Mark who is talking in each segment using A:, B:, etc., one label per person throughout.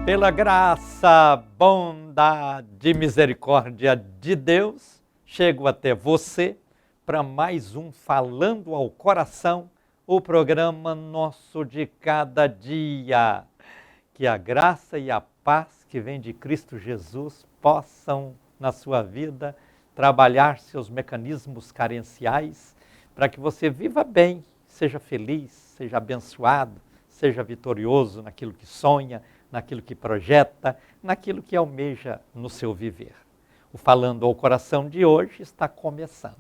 A: Pela graça, bondade e misericórdia de Deus, chego até você para mais um Falando ao Coração, o programa nosso de cada dia. Que a graça e a paz que vem de Cristo Jesus possam, na sua vida, trabalhar seus mecanismos carenciais para que você viva bem, seja feliz, seja abençoado, seja vitorioso naquilo que sonha, naquilo que projeta, naquilo que almeja no seu viver. O Falando ao Coração de hoje está começando.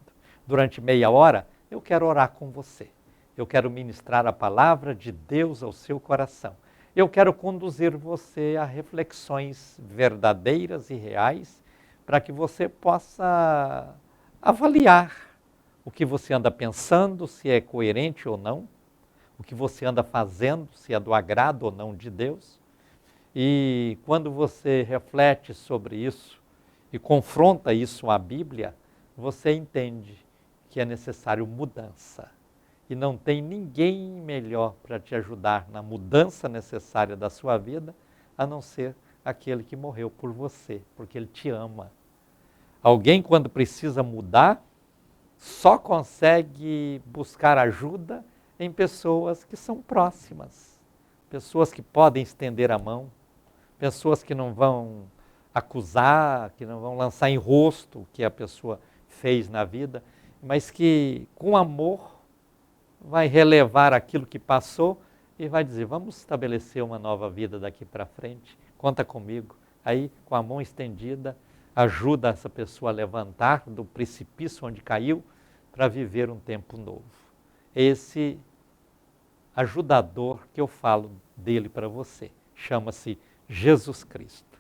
A: Durante meia hora, eu quero orar com você. Eu quero ministrar a palavra de Deus ao seu coração. Eu quero conduzir você a reflexões verdadeiras e reais para que você possa avaliar o que você anda pensando, se é coerente ou não, o que você anda fazendo, se é do agrado ou não de Deus. E quando você reflete sobre isso e confronta isso à Bíblia, você entende que é necessário mudança. E não tem ninguém melhor para te ajudar na mudança necessária da sua vida, a não ser aquele que morreu por você, porque ele te ama. Alguém, quando precisa mudar, só consegue buscar ajuda em pessoas que são próximas, pessoas que podem estender a mão, pessoas que não vão acusar, que não vão lançar em rosto o que a pessoa fez na vida, mas que com amor vai relevar aquilo que passou e vai dizer, vamos estabelecer uma nova vida daqui para frente, conta comigo. Aí, com a mão estendida, ajuda essa pessoa a levantar do precipício onde caiu para viver um tempo novo. Esse ajudador que eu falo dele para você, chama-se Jesus Cristo.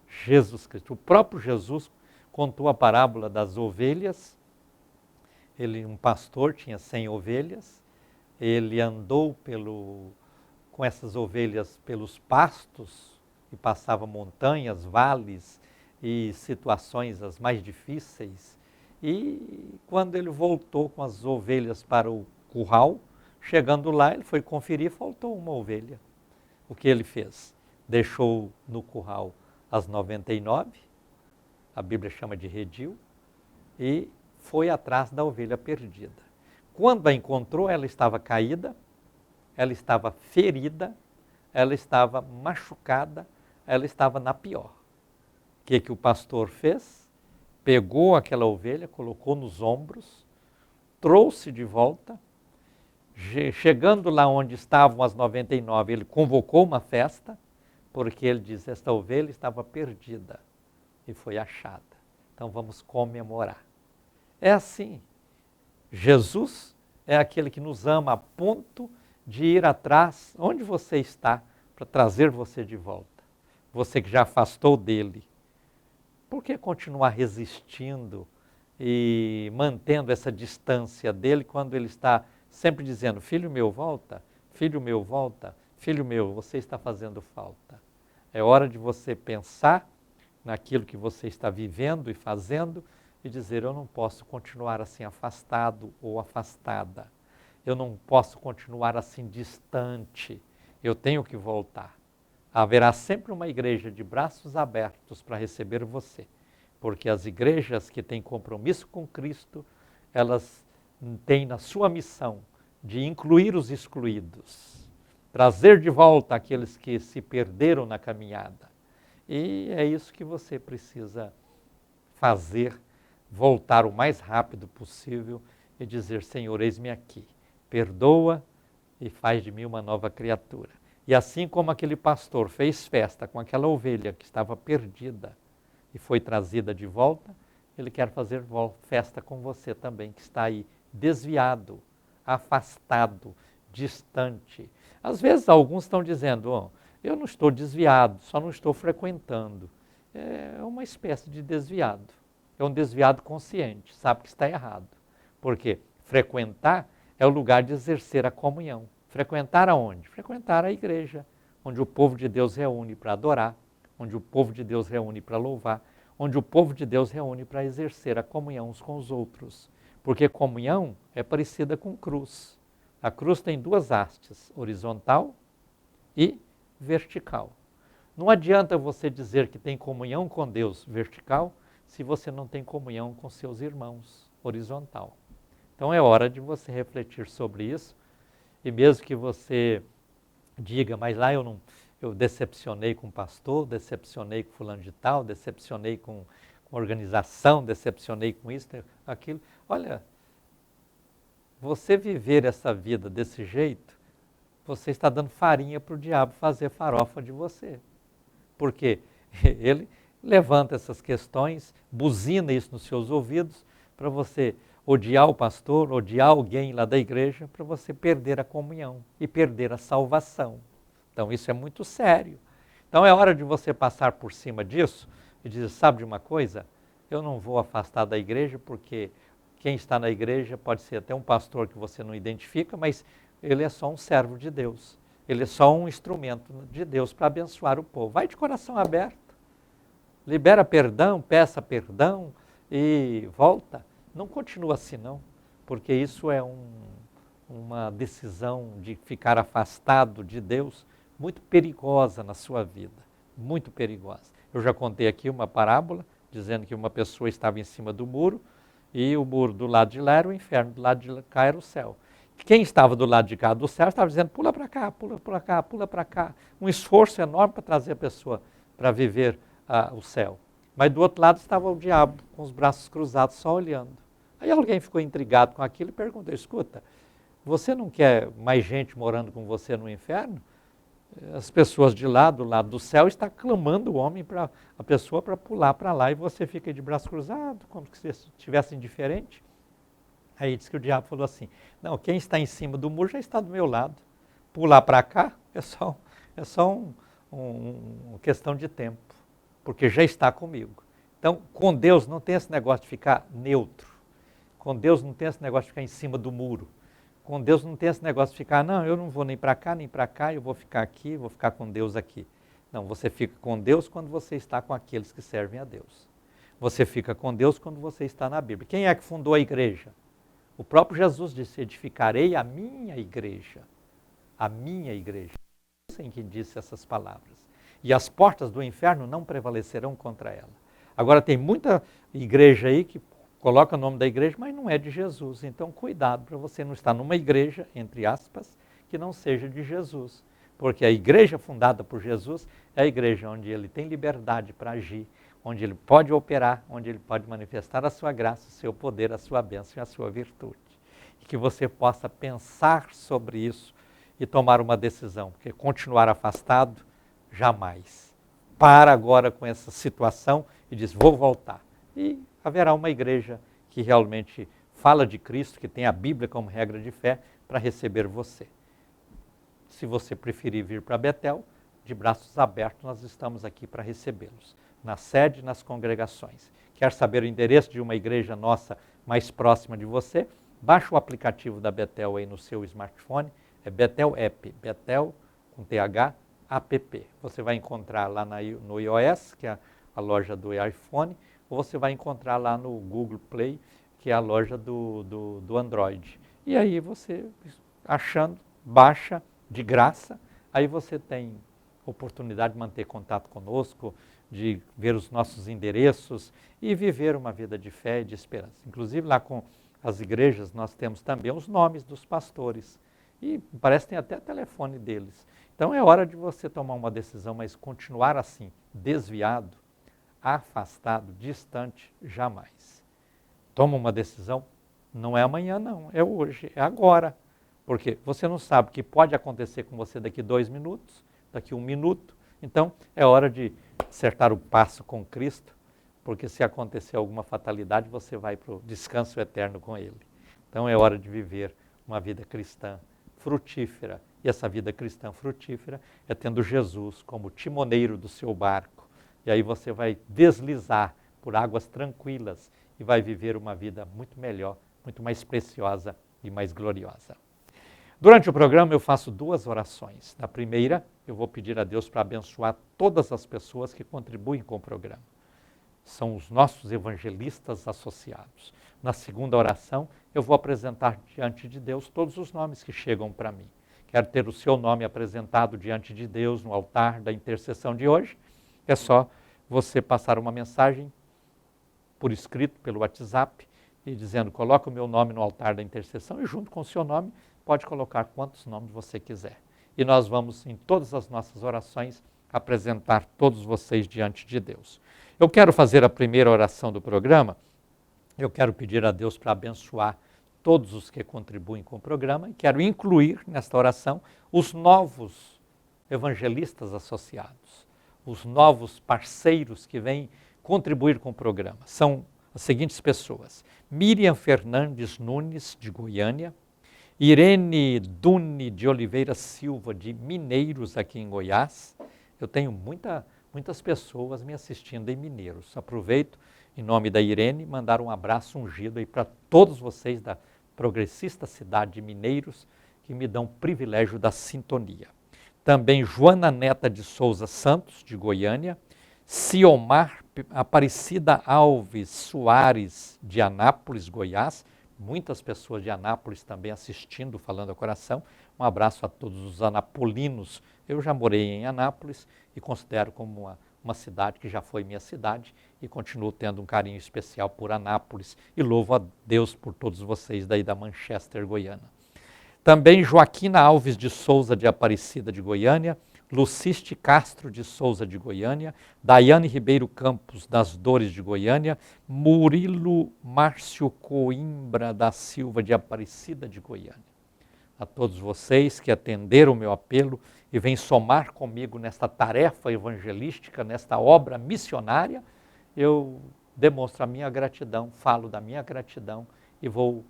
A: Jesus Cristo. O próprio Jesus contou a parábola das ovelhas. Ele, um pastor, tinha 100 ovelhas. Ele andou com essas ovelhas pelos pastos e passava montanhas, vales e situações as mais difíceis. E quando ele voltou com as ovelhas para o curral, chegando lá, ele foi conferir, faltou uma ovelha. O que ele fez? Deixou no curral as 99, a Bíblia chama de redil, e foi atrás da ovelha perdida. Quando a encontrou, ela estava caída, ela estava ferida, ela estava machucada, ela estava na pior. O que o pastor fez? Pegou aquela ovelha, colocou nos ombros, trouxe de volta. Chegando lá onde estavam as 99, ele convocou uma festa, porque ele diz, esta ovelha estava perdida e foi achada. Então vamos comemorar. É assim. Jesus é aquele que nos ama a ponto de ir atrás, onde você está, para trazer você de volta. Você que já afastou dele. Por que continuar resistindo e mantendo essa distância dele quando ele está sempre dizendo, filho meu, volta, filho meu, volta, filho meu, você está fazendo falta. É hora de você pensar naquilo que você está vivendo e fazendo e dizer, eu não posso continuar assim afastado ou afastada. Eu não posso continuar assim distante. Eu tenho que voltar. Haverá sempre uma igreja de braços abertos para receber você. Porque as igrejas que têm compromisso com Cristo, elas têm na sua missão de incluir os excluídos. Trazer de volta aqueles que se perderam na caminhada. E é isso que você precisa fazer, voltar o mais rápido possível e dizer, Senhor, eis-me aqui, perdoa e faz de mim uma nova criatura. E assim como aquele pastor fez festa com aquela ovelha que estava perdida e foi trazida de volta, ele quer fazer festa com você também, que está aí desviado, afastado, distante. Às vezes alguns estão dizendo, oh, eu não estou desviado, só não estou frequentando. É uma espécie de desviado. É um desviado consciente, sabe que está errado. Porque frequentar é o lugar de exercer a comunhão. Frequentar aonde? Frequentar a igreja, onde o povo de Deus reúne para adorar, onde o povo de Deus reúne para louvar, onde o povo de Deus reúne para exercer a comunhão uns com os outros. Porque comunhão é parecida com cruz. A cruz tem duas hastes, horizontal e vertical. Não adianta você dizer que tem comunhão com Deus vertical se você não tem comunhão com seus irmãos horizontal. Então é hora de você refletir sobre isso, e mesmo que você diga, mas lá eu decepcionei com o pastor, decepcionei com fulano de tal, decepcionei com organização, decepcionei com isso, aquilo. Olha, você viver essa vida desse jeito, você está dando farinha para o diabo fazer farofa de você. Porque ele levanta essas questões, buzina isso nos seus ouvidos, para você odiar o pastor, odiar alguém lá da igreja, para você perder a comunhão e perder a salvação. Então isso é muito sério. Então é hora de você passar por cima disso e dizer, sabe de uma coisa? Eu não vou afastar da igreja, porque quem está na igreja pode ser até um pastor que você não identifica, mas ele é só um servo de Deus. Ele é só um instrumento de Deus para abençoar o povo. Vai de coração aberto, libera perdão, peça perdão e volta. Não continua assim não, porque isso é uma decisão de ficar afastado de Deus muito perigosa na sua vida, muito perigosa. Eu já contei aqui uma parábola, dizendo que uma pessoa estava em cima do muro, e o muro do lado de lá era o inferno, do lado de cá era o céu. Quem estava do lado de cá do céu estava dizendo, pula para cá, pula para cá, pula para cá. Um esforço enorme para trazer a pessoa para viver o céu. Mas do outro lado estava o diabo, com os braços cruzados, só olhando. Aí alguém ficou intrigado com aquilo e perguntou, escuta, você não quer mais gente morando com você no inferno? As pessoas de lá, do lado do céu, estão clamando o homem, a pessoa para pular para lá, e você fica de braço cruzado, como se estivesse indiferente. Aí diz que o diabo falou assim, não, quem está em cima do muro já está do meu lado. Pular para cá é só uma questão de tempo, porque já está comigo. Então, com Deus não tem esse negócio de ficar neutro. Com Deus não tem esse negócio de ficar em cima do muro. Com Deus não tem esse negócio de ficar, não, eu não vou nem para cá, eu vou ficar aqui, vou ficar com Deus aqui. Não, você fica com Deus quando você está com aqueles que servem a Deus. Você fica com Deus quando você está na Bíblia. Quem é que fundou a igreja? O próprio Jesus disse, edificarei a minha igreja. A minha igreja. Sem quem disse essas palavras. E as portas do inferno não prevalecerão contra ela. Agora tem muita igreja aí que coloca o nome da igreja, mas não é de Jesus. Então cuidado para você não estar numa igreja, entre aspas, que não seja de Jesus. Porque a igreja fundada por Jesus é a igreja onde ele tem liberdade para agir, onde ele pode operar, onde ele pode manifestar a sua graça, o seu poder, a sua bênção e a sua virtude. E que você possa pensar sobre isso e tomar uma decisão, porque continuar afastado, jamais. Para agora com essa situação e diz, vou voltar. E haverá uma igreja que realmente fala de Cristo, que tem a Bíblia como regra de fé, para receber você. Se você preferir vir para Betel, de braços abertos, nós estamos aqui para recebê-los. Na sede, nas congregações. Quer saber o endereço de uma igreja nossa mais próxima de você? Baixa o aplicativo da Betel aí no seu smartphone, é Betel App, Betel com TH, app. Você vai encontrar lá no iOS, que é a loja do iPhone, ou você vai encontrar lá no Google Play, que é a loja do Android. E aí você, achando, baixa de graça, aí você tem oportunidade de manter contato conosco, de ver os nossos endereços e viver uma vida de fé e de esperança. Inclusive lá com as igrejas nós temos também os nomes dos pastores e parece que tem até telefone deles. Então é hora de você tomar uma decisão, mas continuar assim, desviado, afastado, distante, jamais. Toma uma decisão, não é amanhã não, é hoje, é agora. Porque você não sabe o que pode acontecer com você daqui 2 minutos, daqui 1 minuto. Então é hora de acertar o passo com Cristo, porque se acontecer alguma fatalidade, você vai para o descanso eterno com Ele. Então é hora de viver uma vida cristã frutífera. E essa vida cristã frutífera é tendo Jesus como timoneiro do seu barco. E aí você vai deslizar por águas tranquilas e vai viver uma vida muito melhor, muito mais preciosa e mais gloriosa. Durante o programa eu faço 2 orações. Na primeira, eu vou pedir a Deus para abençoar todas as pessoas que contribuem com o programa. São os nossos evangelistas associados. Na segunda oração, eu vou apresentar diante de Deus todos os nomes que chegam para mim, quer ter o seu nome apresentado diante de Deus no altar da intercessão de hoje, é só você passar uma mensagem por escrito, pelo WhatsApp, e dizendo, coloca o meu nome no altar da intercessão, e junto com o seu nome, pode colocar quantos nomes você quiser. E nós vamos, em todas as nossas orações, apresentar todos vocês diante de Deus. Eu quero fazer a primeira oração do programa, eu quero pedir a Deus para abençoar todos os que contribuem com o programa, e quero incluir nesta oração os novos evangelistas associados, os novos parceiros que vêm contribuir com o programa. São as seguintes pessoas: Miriam Fernandes Nunes, de Goiânia, Irene Dune de Oliveira Silva, de Mineiros, aqui em Goiás. Eu tenho muitas pessoas me assistindo em Mineiros. Aproveito, em nome da Irene, mandar um abraço ungido aí para todos vocês da progressista cidade de Mineiros, que me dão o privilégio da sintonia. Também Joana Neta de Souza Santos, de Goiânia, Ciomar Aparecida Alves Soares, de Anápolis, Goiás, muitas pessoas de Anápolis também assistindo, falando ao coração. Um abraço a todos os anapolinos. Eu já morei em Anápolis e considero como uma cidade que já foi minha cidade e continuo tendo um carinho especial por Anápolis e louvo a Deus por todos vocês daí da Manchester, Goiânia. Também Joaquina Alves de Souza de Aparecida de Goiânia, Luciste Castro de Souza de Goiânia, Daiane Ribeiro Campos das Dores de Goiânia, Murilo Márcio Coimbra da Silva de Aparecida de Goiânia. A todos vocês que atenderam o meu apelo e vêm somar comigo nesta tarefa evangelística, nesta obra missionária, eu demonstro a minha gratidão, falo da minha gratidão e vou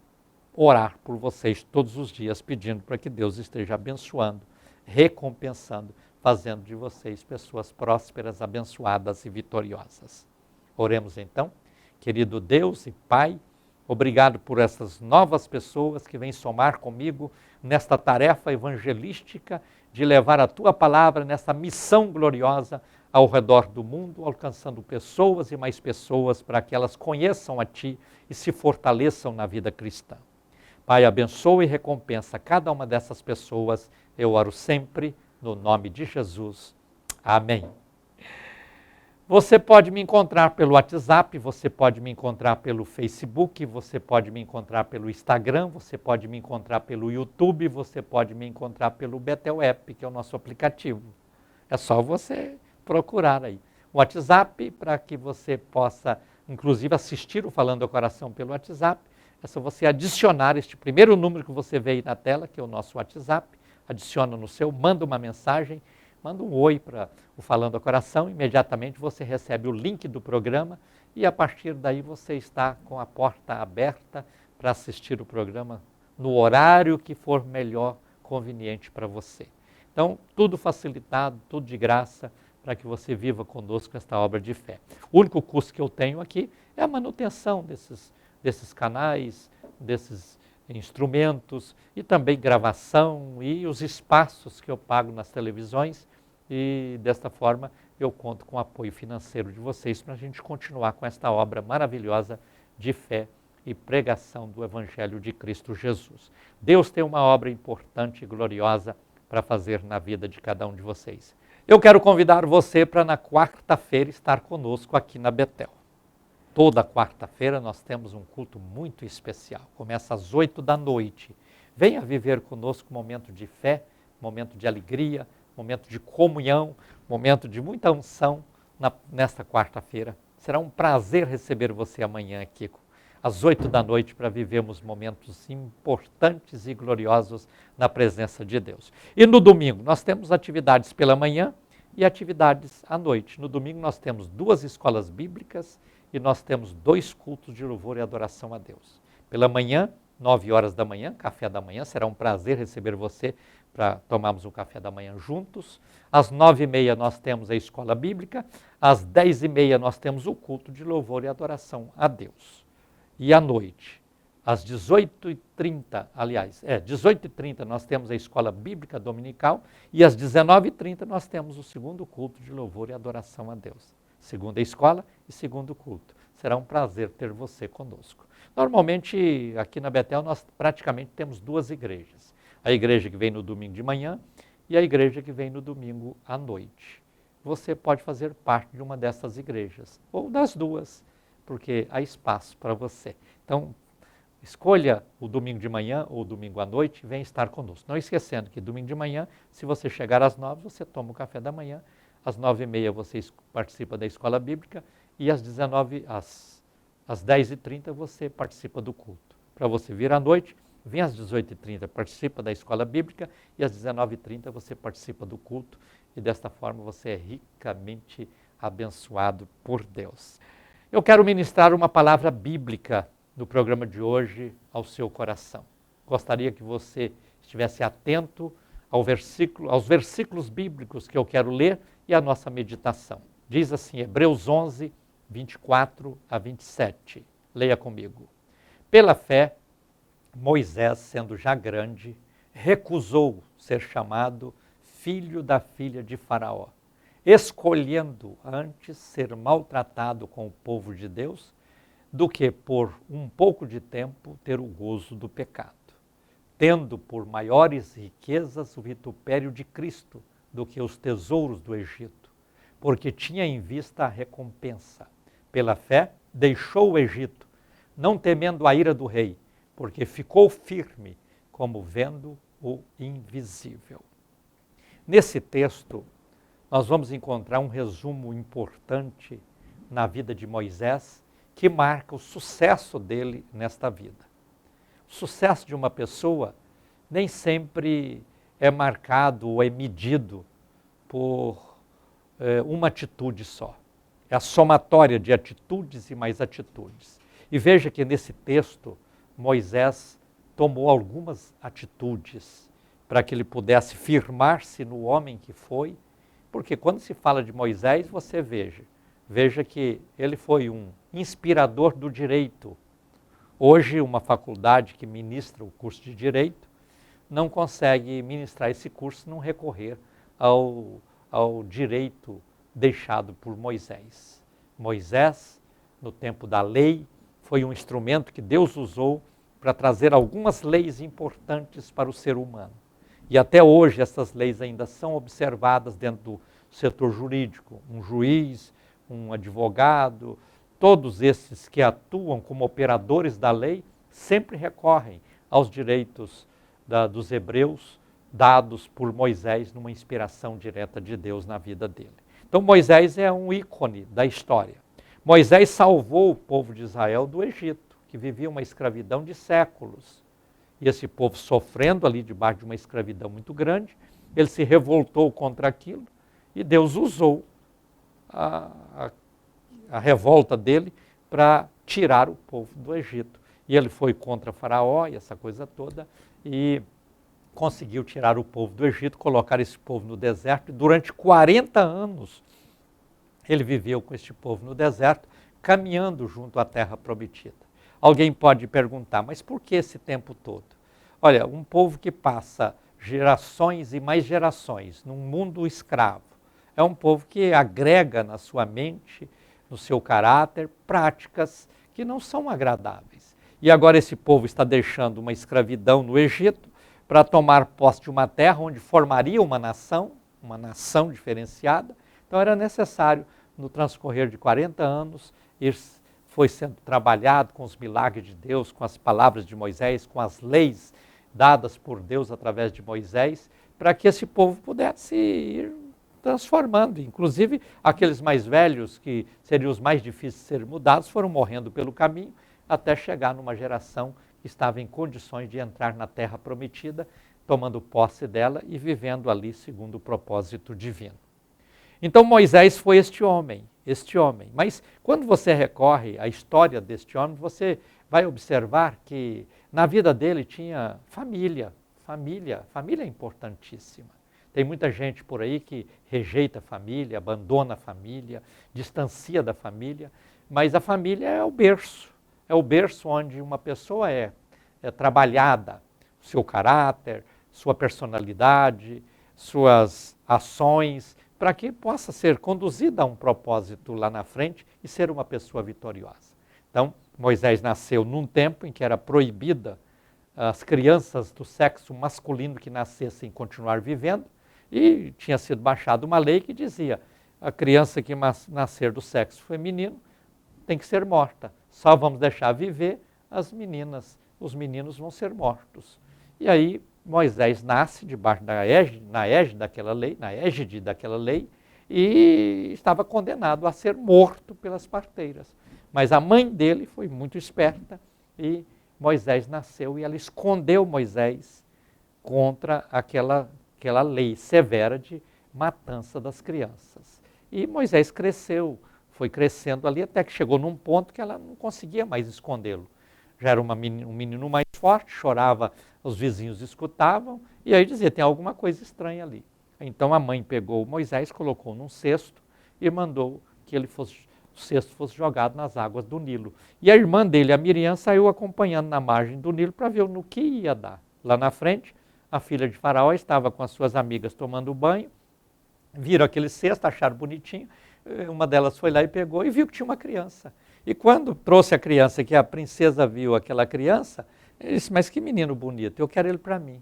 A: orar por vocês todos os dias, pedindo para que Deus esteja abençoando, recompensando, fazendo de vocês pessoas prósperas, abençoadas e vitoriosas. Oremos então. Querido Deus e Pai, obrigado por essas novas pessoas que vêm somar comigo nesta tarefa evangelística de levar a Tua palavra nessa missão gloriosa ao redor do mundo, alcançando pessoas e mais pessoas para que elas conheçam a Ti e se fortaleçam na vida cristã. Pai, abençoa e recompensa cada uma dessas pessoas. Eu oro sempre no nome de Jesus. Amém. Você pode me encontrar pelo WhatsApp, você pode me encontrar pelo Facebook, você pode me encontrar pelo Instagram, você pode me encontrar pelo YouTube, você pode me encontrar pelo Betel App, que é o nosso aplicativo. É só você procurar aí. O WhatsApp, para que você possa, inclusive, assistir o Falando ao Coração pelo WhatsApp, é só você adicionar este primeiro número que você vê aí na tela, que é o nosso WhatsApp, adiciona no seu, manda uma mensagem, manda um oi para o Falando ao Coração, imediatamente você recebe o link do programa e a partir daí você está com a porta aberta para assistir o programa no horário que for melhor, conveniente para você. Então, tudo facilitado, tudo de graça, para que você viva conosco esta obra de fé. O único custo que eu tenho aqui é a manutenção desses canais, desses instrumentos e também gravação e os espaços que eu pago nas televisões e desta forma eu conto com o apoio financeiro de vocês para a gente continuar com esta obra maravilhosa de fé e pregação do Evangelho de Cristo Jesus. Deus tem uma obra importante e gloriosa para fazer na vida de cada um de vocês. Eu quero convidar você para na quarta-feira estar conosco aqui na Betel. Toda quarta-feira nós temos um culto muito especial. Começa às 8 da noite. Venha viver conosco um momento de fé, momento de alegria, momento de comunhão, momento de muita unção nesta quarta-feira. Será um prazer receber você amanhã aqui, às 8 da noite, para vivermos momentos importantes e gloriosos na presença de Deus. E no domingo nós temos atividades pela manhã e atividades à noite. No domingo nós temos 2 escolas bíblicas e nós temos 2 cultos de louvor e adoração a Deus. Pela manhã, 9 horas da manhã, café da manhã, será um prazer receber você para tomarmos um café da manhã juntos. Às 9h30 nós temos a escola bíblica, às 10h30 nós temos o culto de louvor e adoração a Deus. E à noite, às 18h30, 18h30 nós temos a escola bíblica dominical e às 19h30 nós temos o segundo culto de louvor e adoração a Deus. Segunda escola e segundo culto. Será um prazer ter você conosco. Normalmente, aqui na Betel, nós praticamente temos 2 igrejas. A igreja que vem no domingo de manhã e a igreja que vem no domingo à noite. Você pode fazer parte de uma dessas igrejas, ou das duas, porque há espaço para você. Então, escolha o domingo de manhã ou o domingo à noite e venha estar conosco. Não esquecendo que domingo de manhã, se você chegar às 9, você toma o café da manhã. Às 9h30 você participa da escola bíblica e às 10h30 você participa do culto. Para você vir à noite, vem às 18h30, participa da escola bíblica e às 19h30 você participa do culto e desta forma você é ricamente abençoado por Deus. Eu quero ministrar uma palavra bíblica no programa de hoje ao seu coração. Gostaria que você estivesse atento aos versículos bíblicos que eu quero ler e a nossa meditação. Diz assim, Hebreus 11, 24 a 27. Leia comigo. Pela fé, Moisés, sendo já grande, recusou ser chamado filho da filha de Faraó, escolhendo antes ser maltratado com o povo de Deus do que por um pouco de tempo ter o gozo do pecado, tendo por maiores riquezas o vitupério de Cristo do que os tesouros do Egito, porque tinha em vista a recompensa. Pela fé, deixou o Egito, não temendo a ira do rei, porque ficou firme, como vendo o invisível. Nesse texto, nós vamos encontrar um resumo importante na vida de Moisés, que marca o sucesso dele nesta vida. O sucesso de uma pessoa nem sempre é marcado ou é medido por uma atitude só. É a somatória de atitudes e mais atitudes. E veja que nesse texto, Moisés tomou algumas atitudes para que ele pudesse firmar-se no homem que foi, porque quando se fala de Moisés, você veja que ele foi um inspirador do direito. Hoje, uma faculdade que ministra o curso de direito não consegue ministrar esse curso se não recorrer ao direito deixado por Moisés. Moisés, no tempo da lei, foi um instrumento que Deus usou para trazer algumas leis importantes para o ser humano. E até hoje essas leis ainda são observadas dentro do setor jurídico. Um juiz, um advogado, todos esses que atuam como operadores da lei sempre recorrem aos direitos dos hebreus dados por Moisés numa inspiração direta de Deus na vida dele. Então Moisés é um ícone da história. Moisés salvou o povo de Israel do Egito, que vivia uma escravidão de séculos. E esse povo sofrendo ali debaixo de uma escravidão muito grande, ele se revoltou contra aquilo e Deus usou a revolta dele para tirar o povo do Egito. E ele foi contra Faraó e essa coisa toda e conseguiu tirar o povo do Egito, colocar esse povo no deserto. E durante 40 anos ele viveu com este povo no deserto, caminhando junto à terra prometida. Alguém pode perguntar, mas por que esse tempo todo? Olha, um povo que passa gerações e mais gerações num mundo escravo, é um povo que agrega na sua mente, no seu caráter, práticas que não são agradáveis. E agora esse povo está deixando uma escravidão no Egito para tomar posse de uma terra onde formaria uma nação diferenciada. Então era necessário, no transcorrer de 40 anos, foi sendo trabalhado com os milagres de Deus, com as palavras de Moisés, com as leis dadas por Deus através de Moisés, para que esse povo pudesse ir transformando. Inclusive, aqueles mais velhos, que seriam os mais difíceis de serem mudados, foram morrendo pelo caminho, até chegar numa geração que estava em condições de entrar na terra prometida, tomando posse dela e vivendo ali segundo o propósito divino. Então Moisés foi este homem. Mas quando você recorre à história deste homem, você vai observar que na vida dele tinha família. Família é importantíssima. Tem muita gente por aí que rejeita a família, abandona a família, distancia da família, mas a família é o berço. É o berço onde uma pessoa é trabalhada, seu caráter, sua personalidade, suas ações, para que possa ser conduzida a um propósito lá na frente e ser uma pessoa vitoriosa. Então, Moisés nasceu num tempo em que era proibida as crianças do sexo masculino que nascessem continuar vivendo, e tinha sido baixada uma lei que dizia: a criança que nascer do sexo feminino tem que ser morta. Só vamos deixar viver as meninas, os meninos vão ser mortos. E aí Moisés nasce debaixo na égide daquela lei, e estava condenado a ser morto pelas parteiras. Mas a mãe dele foi muito esperta e Moisés nasceu e ela escondeu Moisés contra aquela lei severa de matança das crianças. E Moisés cresceu, foi crescendo ali até que chegou num ponto que ela não conseguia mais escondê-lo. Já era um menino mais forte, chorava, os vizinhos escutavam, e aí dizia: tem alguma coisa estranha ali. Então a mãe pegou Moisés, colocou num cesto e mandou que o cesto fosse jogado nas águas do Nilo. E a irmã dele, a Miriam, saiu acompanhando na margem do Nilo para ver no que ia dar. Lá na frente, a filha de Faraó estava com as suas amigas tomando banho, viram aquele cesto, acharam bonitinho, uma delas foi lá e pegou e viu que tinha uma criança. E quando trouxe a criança, que a princesa viu aquela criança, ele disse: mas que menino bonito, eu quero ele para mim.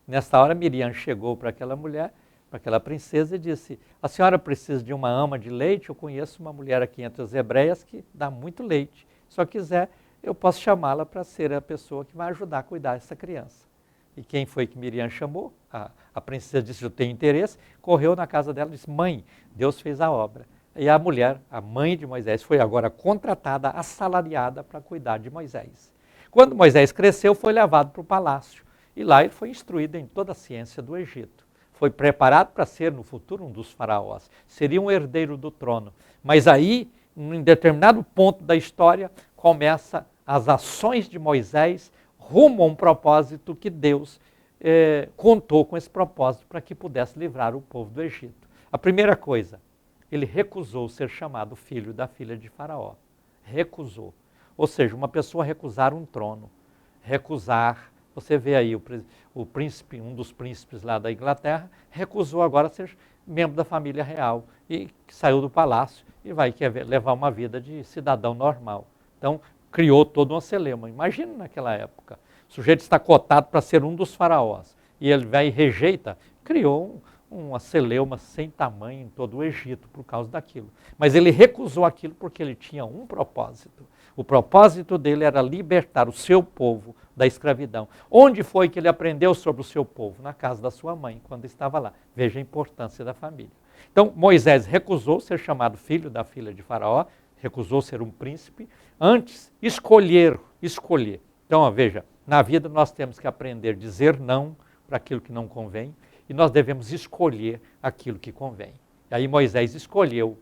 A: Nessa hora, Miriam chegou para aquela mulher, para aquela princesa, e disse: a senhora precisa de uma ama de leite? Eu conheço uma mulher aqui entre as hebreias que dá muito leite. Se quiser, eu posso chamá-la para ser a pessoa que vai ajudar a cuidar dessa criança. E quem foi que Miriam chamou? A princesa disse: eu tenho interesse. Correu na casa dela e disse: mãe, Deus fez a obra. E a mulher, a mãe de Moisés, foi agora contratada, assalariada para cuidar de Moisés. Quando Moisés cresceu, foi levado para o palácio. E lá ele foi instruído em toda a ciência do Egito. Foi preparado para ser, no futuro, um dos faraós. Seria um herdeiro do trono. Mas aí, em determinado ponto da história, começam as ações de Moisés rumo a um propósito que Deus contou com esse propósito para que pudesse livrar o povo do Egito. A primeira coisa, ele recusou ser chamado filho da filha de Faraó. Recusou. Ou seja, uma pessoa recusar um trono, recusar. Você vê aí o príncipe, um dos príncipes lá da Inglaterra, recusou agora ser membro da família real e saiu do palácio e vai levar uma vida de cidadão normal. Então, criou toda uma celeuma. Imagina naquela época. O sujeito está cotado para ser um dos faraós e ele vai e rejeita. Criou uma celeuma sem tamanho em todo o Egito por causa daquilo. Mas ele recusou aquilo porque ele tinha um propósito. O propósito dele era libertar o seu povo da escravidão. Onde foi que ele aprendeu sobre o seu povo? Na casa da sua mãe, quando estava lá. Veja a importância da família. Então, Moisés recusou ser chamado filho da filha de Faraó, recusou ser um príncipe, antes escolher. Então, veja, na vida nós temos que aprender a dizer não para aquilo que não convém, e nós devemos escolher aquilo que convém. E aí Moisés escolheu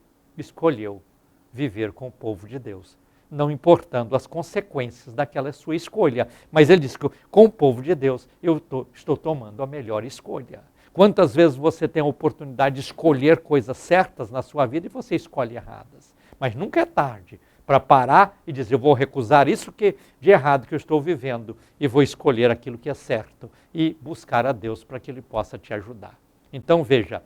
A: viver com o povo de Deus, não importando as consequências daquela sua escolha. Mas ele disse que com o povo de Deus eu estou tomando a melhor escolha. Quantas vezes você tem a oportunidade de escolher coisas certas na sua vida e você escolhe erradas? Mas nunca é tarde para parar e dizer: eu vou recusar isso de errado que eu estou vivendo e vou escolher aquilo que é certo e buscar a Deus para que Ele possa te ajudar. Então veja,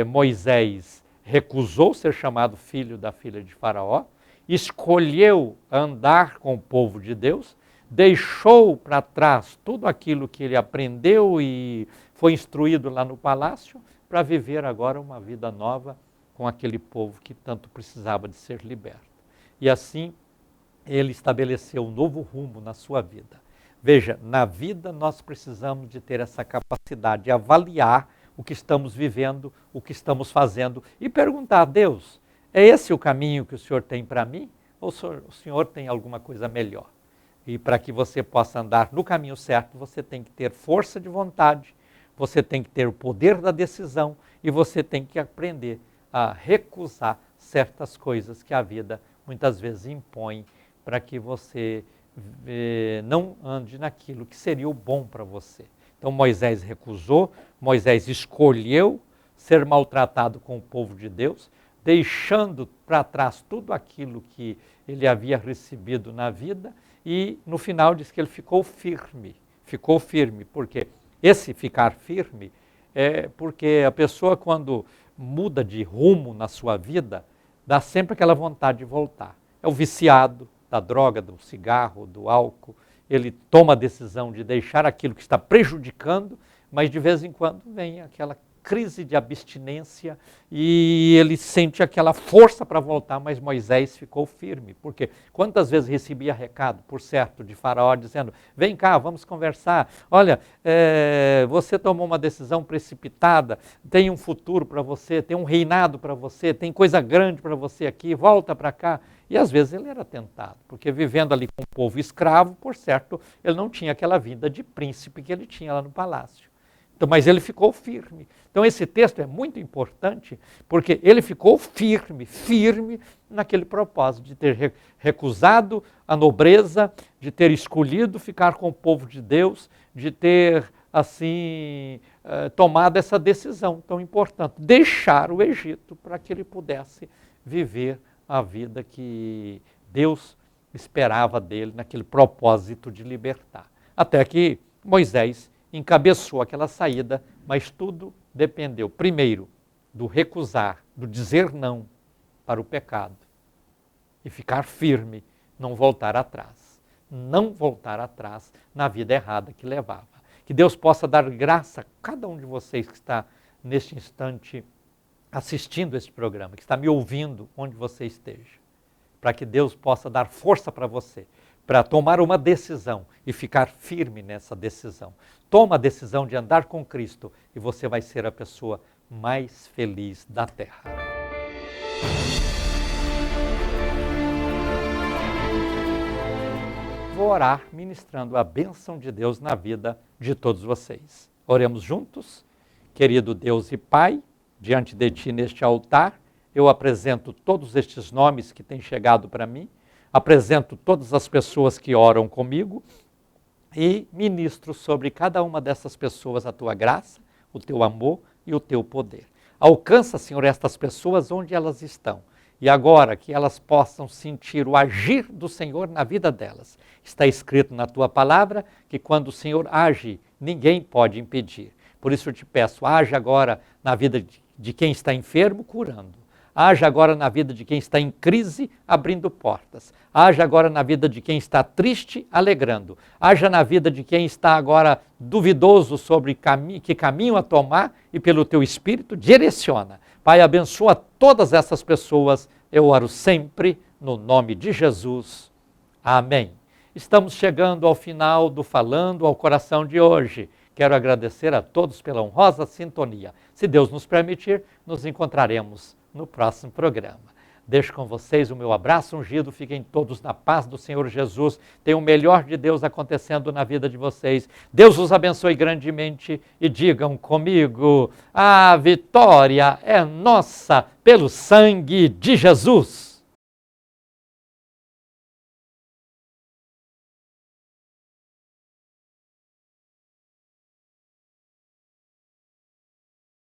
A: Moisés recusou ser chamado filho da filha de Faraó, escolheu andar com o povo de Deus, deixou para trás tudo aquilo que ele aprendeu e foi instruído lá no palácio para viver agora uma vida nova com aquele povo que tanto precisava de ser liberto. E assim, ele estabeleceu um novo rumo na sua vida. Veja, na vida nós precisamos de ter essa capacidade de avaliar o que estamos vivendo, o que estamos fazendo e perguntar a Deus: é esse o caminho que o Senhor tem para mim? Ou o Senhor tem alguma coisa melhor? E para que você possa andar no caminho certo, você tem que ter força de vontade, você tem que ter o poder da decisão e você tem que aprender a recusar certas coisas que a vida muitas vezes impõe para que você não ande naquilo que seria o bom para você. Então Moisés recusou, Moisés escolheu ser maltratado com o povo de Deus, deixando para trás tudo aquilo que ele havia recebido na vida e no final diz que ele ficou firme, porque esse ficar firme é porque a pessoa quando muda de rumo na sua vida, dá sempre aquela vontade de voltar. É o viciado da droga, do cigarro, do álcool, ele toma a decisão de deixar aquilo que está prejudicando, mas de vez em quando vem aquela crise de abstinência e ele sente aquela força para voltar, mas Moisés ficou firme, porque quantas vezes recebia recado, por certo, de Faraó, dizendo, vem cá, vamos conversar, olha, você tomou uma decisão precipitada, tem um futuro para você, tem um reinado para você, tem coisa grande para você aqui, volta para cá. E às vezes ele era tentado, porque vivendo ali com o povo escravo, por certo, ele não tinha aquela vida de príncipe que ele tinha lá no palácio. Então, mas ele ficou firme. Então esse texto é muito importante, porque ele ficou firme naquele propósito de ter recusado a nobreza, de ter escolhido ficar com o povo de Deus, de ter, assim, tomado essa decisão tão importante, deixar o Egito para que ele pudesse viver a vida que Deus esperava dele, naquele propósito de libertar. Até que Moisés encabeçou aquela saída, mas tudo dependeu, primeiro, do recusar, do dizer não para o pecado e ficar firme, não voltar atrás. Não voltar atrás na vida errada que levava. Que Deus possa dar graça a cada um de vocês que está neste instante assistindo esse programa, que está me ouvindo onde você esteja, para que Deus possa dar força para você, para tomar uma decisão e ficar firme nessa decisão. Toma a decisão de andar com Cristo e você vai ser a pessoa mais feliz da terra. Vou orar ministrando a bênção de Deus na vida de todos vocês. Oremos juntos. Querido Deus e Pai, diante de Ti neste altar, eu apresento todos estes nomes que têm chegado para mim, apresento todas as pessoas que oram comigo e ministro sobre cada uma dessas pessoas a Tua graça, o Teu amor e o Teu poder. Alcança, Senhor, estas pessoas onde elas estão e agora que elas possam sentir o agir do Senhor na vida delas. Está escrito na Tua palavra que quando o Senhor age, ninguém pode impedir. Por isso eu te peço, age agora na vida de quem está enfermo, curando. Haja agora na vida de quem está em crise, abrindo portas. Haja agora na vida de quem está triste, alegrando. Haja na vida de quem está agora duvidoso sobre que caminho a tomar e pelo Teu Espírito direciona. Pai, abençoa todas essas pessoas. Eu oro sempre no nome de Jesus. Amém. Estamos chegando ao final do Falando ao Coração de hoje. Quero agradecer a todos pela honrosa sintonia. Se Deus nos permitir, nos encontraremos no próximo programa. Deixo com vocês o meu abraço ungido. Fiquem todos na paz do Senhor Jesus. Tenham o melhor de Deus acontecendo na vida de vocês. Deus os abençoe grandemente e digam comigo, a vitória é nossa pelo sangue de Jesus.